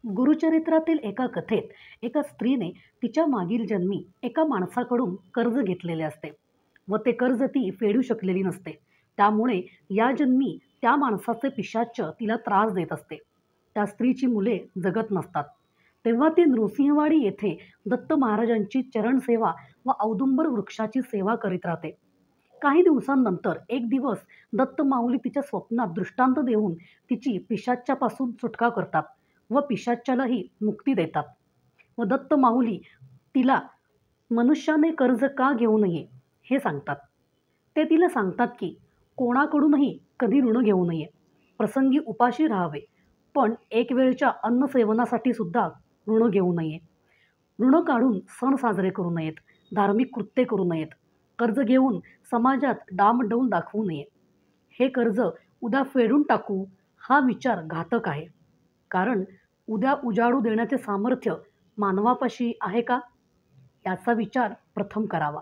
गुरुचरित्रातील एका कथेत एका स्त्रीने तिच्या मागील जन्मी एका माणसाकडून कर्ज घेतलेले असते व ते कर्ज ती फेडू शकलेली नसते. त्यामुळे या जन्मी त्या माणसाचे पिशाच्च तिला त्रास देत असते. त्या स्त्रीची मुले जगत नसतात. तेव्हा ती नृसिंहवाडी येथे दत्त महाराजांची चरणसेवा व औदुंबर वृक्षाची सेवा करीत राहते. काही दिवसांनंतर एक दिवस दत्त माऊली तिच्या स्वप्नात दृष्टांत देऊन तिची पिशाच्च्यापासून सुटका करतात व पिशाच्च्यालाही मुक्ती देतात. व दत्त माऊली तिला मनुष्याने कर्ज का घेऊ नये हे सांगतात. ते तिला सांगतात की कोणाकडूनही कधी ऋण घेऊ नये, प्रसंगी उपाशी राहावे, पण एक वेळच्या अन्नसेवनासाठी सुद्धा ऋण घेऊ नये. ऋण काढून सण साजरे करू नयेत, धार्मिक कृत्ये करू नयेत, कर्ज घेऊन समाजात डामडौल दाखवू नये. हे कर्ज उद्या फेडून टाकू हा विचार घातक आहे. कारण उद्या उजाडू देण्याचे सामर्थ्य मानवापाशी आहे का, याचा विचार प्रथम करावा.